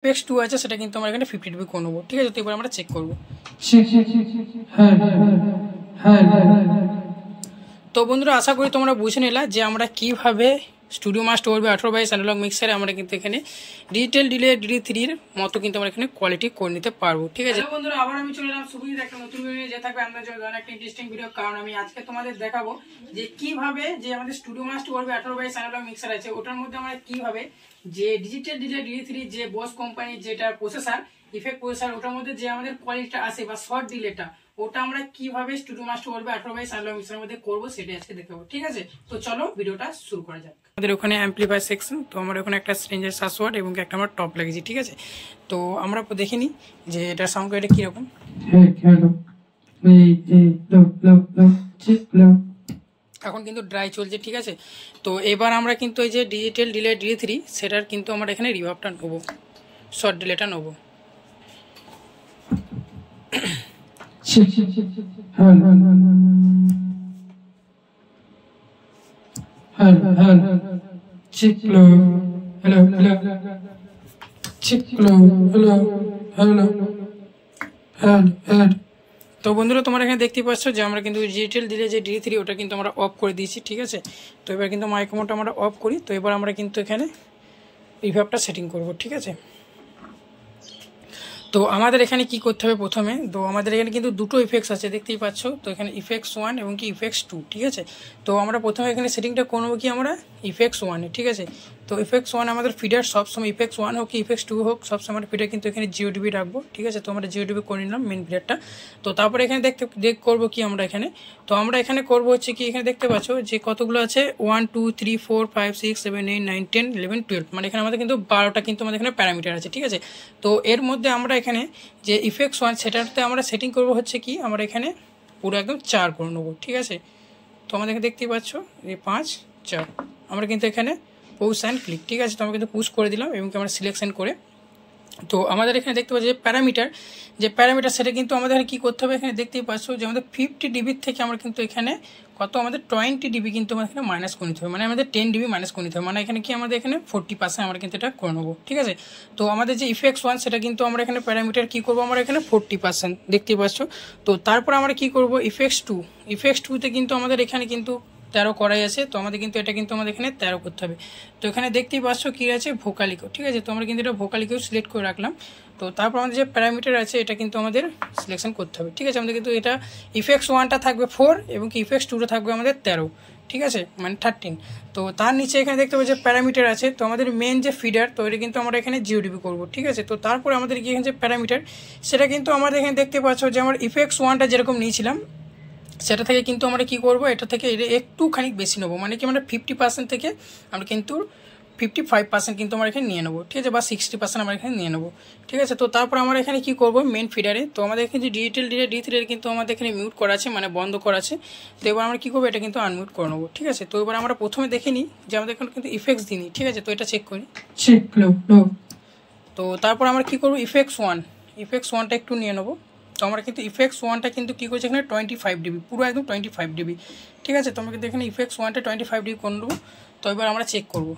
Effects 2 আছে সেটা কিন্তু আমরা এখানে 50 ডিবি করে নেব। ঠিক আছে, তো এবার আমরা চেক করব। তো বন্ধুরা আশা করি তোমরা বুঝে নিলা যে আমরা কিভাবে স্টুডিও মাস্টার ওরবি 18/22 অ্যানালগ মিক্সারে আমরা কিন্তু এখানে ডিজিটাল ডিলে DD3 এর মতো কিন্তু আমরা এখানে কোয়ালিটি করে নিতে পারবো। ঠিক আছে বন্ধুরা, আবার আমি চলে এলাম সুবিধ একটা নতুন ভিডিও যে থাকবে আমাদের জন্য একটা ইন্টারেস্টিং ভিডিও। কারণ আমি আজকে তোমাদের দেখাবো যে কিভাবে যে আমাদের স্টুডিও মাস্টার ওরবি 18/22 অ্যানালগ মিক্সার আছে ওটার মধ্যে আমরা কিভাবে যে ডিজিটাল ডিলে DD3 যে বস কোম্পানির যেটা প্রসেসর ইফেক্ট প্রসেসর ওটার মধ্যে যে আমাদের কোয়ালিটিটা আসে বা শর্ট ডিলেটা ওটা আমরা কিভাবে স্টুডিও মাস্টার ওরবি 18/22 অ্যানালগ মিক্সারের মধ্যে করব সেটা আজকে দেখাবো। ঠিক আছে, তো চলো ভিডিওটা শুরু করা যাক। আমাদের ওখানে অ্যাম্পলিফায়ার সেকশন, তো আমরা ওখানে একটা রেঞ্জের 700 ওয়াট এবং একটা আমরা টপ লাগিয়েছি। ঠিক আছে, তো আমরা দেখে নিই যে এটা সাউন্ড কোয়ালিটি কিরকম। এখন কিন্তু ড্রাই চলছে। ঠিক আছে, তো এবার আমরা কিন্তু এই যে ডিজিটাল ডিলে DD3 সেটার কিন্তু আমরা এখানে রিভার্বটা নেবো, শর্ট ডিলেটা নেবো। তো বন্ধুরা তোমরা এখানে দেখতে পাচ্ছ যে আমরা কিন্তু ডিজিটাল দিলে যে DD3 ওটা কিন্তু আমরা অফ করে দিয়েছি। ঠিক আছে, তো এবার কিন্তু মাইক্রোফোনটা আমরা অফ করি। তো এবার আমরা কিন্তু এখানে রিভার্বটা সেটিং করব। ঠিক আছে, তো আমাদের এখানে কি করতে হবে প্রথমে, তো আমাদের এখানে কিন্তু দুটো ইফেক্টস আছে দেখতেই পাচ্ছ। তো এখানে ইফেক্টস 1 এবং কি ইফেক্টস 2। ঠিক আছে, তো আমরা প্রথমে এখানে সেটিংটা করবো কি আমরা ইফেক্টস 1 এ। ঠিক আছে, তো ইফেক্টস 1 আমাদের ফিডার সবসময় ইফেক্টস 1 হোক কি ইফেক্টস 2 হোক সবসময় আমরা ফিডার কিন্তু এখানে 0 ডিবি রাখবো। ঠিক আছে, তো আমরা 0 ডিবি করে নিলাম মেন ফিডারটা। তো তারপরে এখানে করবো কি আমরা এখানে, তো আমরা এখানে করবো হচ্ছে কি এখানে দেখতে পাচ্ছ যে কতগুলো আছে 1 2 3 4 5 6 7 8 9 10 11 12, মানে এখানে আমাদের কিন্তু 12টা কিন্তু আমাদের এখানে প্যারামিটার আছে। ঠিক আছে, তো এর মধ্যে আমরা এখানে যে ইফেক্টস 1 সেটাতে আমরা সেটিং করবো হচ্ছে কি আমরা এখানে পুরো একদম 4 করে নেবো। ঠিক আছে, তো আমাদের এখানে দেখতেই পাচ্ছ যে 5 4 আমরা কিন্তু এখানে পুশ অ্যান্ড ক্লিক। ঠিক আছে, তো আমরা কিন্তু পুশ করে দিলাম এবং আমরা সিলেকশন করে। তো আমাদের এখানে দেখতে পাচ্ছি যে প্যারামিটার সেটা কিন্তু আমাদের কী করতে হবে, এখানে দেখতেই পাচ্ছ যে আমাদের 50 ডিবির থেকে আমরা কিন্তু এখানে কত আমাদের 20 ডিবি কিন্তু আমাদের এখানে মাইনাস করে নিতে হবে, মানে আমাদের 10 ডিবি মাইনাস করে নিতে হবে, মানে এখানে কি আমাদের এখানে 40% আমরা কিন্তু এটা করে নেবো। ঠিক আছে, তো আমাদের যে ইফেক্টস 1 সেটা কিন্তু আমরা এখানে প্যারামিটার কী করবো আমরা এখানে 40% দেখতেই পাচ্ছ। তো তারপর আমরা কী করবো ইফেক্টস 2তে কিন্তু আমাদের এখানে কিন্তু 13 করাই আছে। তো আমাদের কিন্তু এটা কিন্তু আমাদের এখানে 13 করতে হবে। তো এখানে দেখতেই পাচ্ছ কী আছে ভোকালিকো। ঠিক আছে, তো আমরা কিন্তু এটা ভোকালিকো সিলেক্ট করে রাখলাম। তো তারপর আমাদের যে প্যারামিটার আছে এটা কিন্তু আমাদের সিলেকশন করতে হবে। ঠিক আছে, আমাদের কিন্তু এটা ইফেক্টস 1টা থাকবে 4 এবং কি ইফেক্টস 2টা থাকবে আমাদের 13। ঠিক আছে, মানে 13। তো তার নিচে এখানে দেখতে পাচ্ছি যে প্যারামিটার আছে। তো আমাদের মেন যে ফিডার তো এটা কিন্তু আমরা এখানে 0 ডিবি করবো। ঠিক আছে, তো তারপরে আমাদের কি এখানে যে প্যারামিটার সেটা কিন্তু আমাদের এখানে দেখতে পাচ্ছ যে আমার ইফেক্টস 1টা যেরকম নিয়েছিলাম সেটা থেকে কিন্তু আমরা কি করব এটা থেকে একটুখানি বেশি নেবো, মানে কি আমরা 50% থেকে আমরা কিন্তু 55% কিন্তু আমরা এখানে নিয়ে নেবো। ঠিক আছে, বা 60% আমরা এখানে নিয়ে নেবো। ঠিক আছে, তো তারপর আমরা এখানে কি করব মেন ফিডারে, তো আমাদের এখানে যে ডিজিটাল ডিলে DD3 এর কিন্তু আমাদের এখানে মিউট করা আছে, মানে বন্ধ করা আছে। তো এবার আমরা কী করবো এটা কিন্তু আনমিউট করে নেবো। ঠিক আছে, তো এবার আমরা প্রথমে দেখে নিই যে আমাদের এখানে কিন্তু ইফেক্টস দিইনি। ঠিক আছে, তো এটা চেক করি। তো তারপর আমরা কি করবো ইফেক্টস 1টা একটু নিয়ে নেবো। তো আমরা কিন্তু ইফেক্টস 1টা কিন্তু কী করছি এখানে 25 ডিবি, পুরো একদম 25 ডিবি। ঠিক আছে, তো আমরা কিন্তু এখানে ইফেক্টস 1টা 25 ডিবি করে নেবো। তো এবার আমরা চেক করবো।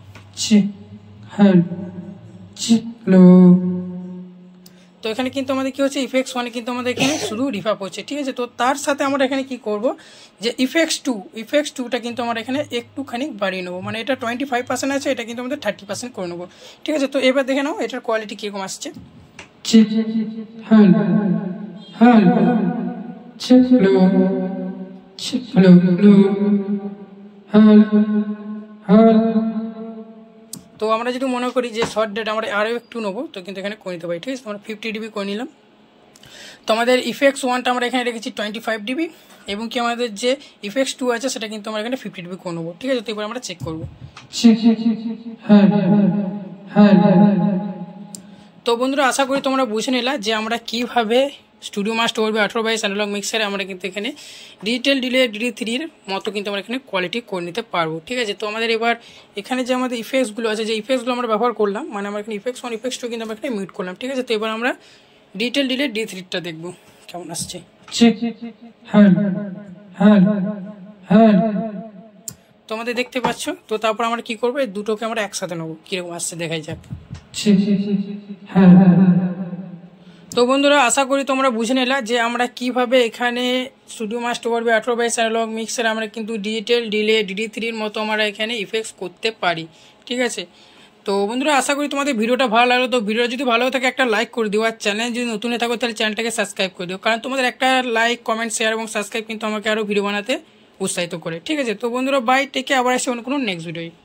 তো এখানে কিন্তু আমাদের কী হচ্ছে ইফেক্টস 1 কিন্তু আমাদের এখানে শুধু রিভার্ব হচ্ছে। ঠিক আছে, তো তার সাথে আমরা এখানে কি করব যে ইফেক্টস 2টা কিন্তু আমরা এখানে একটুখানি বাড়িয়ে নেবো, মানে এটা 25% আছে, এটা কিন্তু আমাদের 30% করে নেবো। ঠিক আছে, তো এবার দেখে নাও এটার কোয়ালিটি কীরকম আসছে। তো আমরা যদি মনে করি যে শর্ট ডেট আমরা আরও একটু নেবো তো কিন্তু এখানে করে নিতে পারি। ঠিক আছে, আমরা 50 ডিবি করে নিলাম। তো আমাদের ইফেক্টস 1টা আমরা এখানে রেখেছি 25 ডিবি এবং কি আমাদের যে ইফেক্টস 2 আছে সেটা কিন্তু আমরা এখানে 50 ডিবি করে নেবো। ঠিক আছে, তো এবার আমরা চেক করবো। তো বন্ধুরা আশা করি তোমরা বুঝে নিলা যে আমরা কিভাবে স্টুডিও মাস্টার ওরবি 18/22 অ্যানালগ মিক্সারে আমরা কিন্তু এখানে ডিজিটাল ডিলে DD3 এর মতো কিন্তু আমরা এখানে কোয়ালিটি করে নিতে পারবো। ঠিক আছে, তো আমাদের এবার এখানে যে আমাদের ইফেক্টসগুলো আছে যে ইফেক্টসগুলো আমরা ব্যবহার করলাম, মানে আমরা এখানে ইফেক্টস 1 ইফেক্টস 2 কিন্তু আমরা এখানে মিউট করলাম। ঠিক আছে, তো এবার আমরা ডিজিটাল ডিলে DD3টা দেখবো কেমন আসছে। তো আমাদের দেখতে পাচ্ছ। তো তারপর আমরা কি করবো, এই দুটোকে আমরা একসাথে নেবো, কিরকম আসছে দেখাই যাক। তো বন্ধুরা আশা করি তোমরা বুঝে নিলা যে আমরা কিভাবে এখানে স্টুডিও মাস্টার ওভারবি 18/22 অ্যানালগ মিক্সার আমরা কিন্তু ডিজিটাল ডিলে DD3-র মতো আমরা এখানে ইফেক্টস করতে পারি, ঠিক আছে। তো বন্ধুরা আশা করি তোমাদের ভিডিওটা ভালো লাগলো। তো ভিডিওটা যদি ভালো থাকে একটা লাইক করে দিও, আর চ্যানেল যদি নতুন হয়ে থাকো তাহলে চ্যানেলটাকে সাবস্ক্রাইব করে দিও, কারণ তোমাদের একটা লাইক, কমেন্ট, শেয়ার এবং সাবস্ক্রাইব কিন্তু আমাকে আরও ভিডিও বানাতে উৎসাহিত করে, ঠিক আছে। তো বন্ধুরা বাই, টেকে, আবার আসছে অন্য কোনো নেক্সট ভিডিও।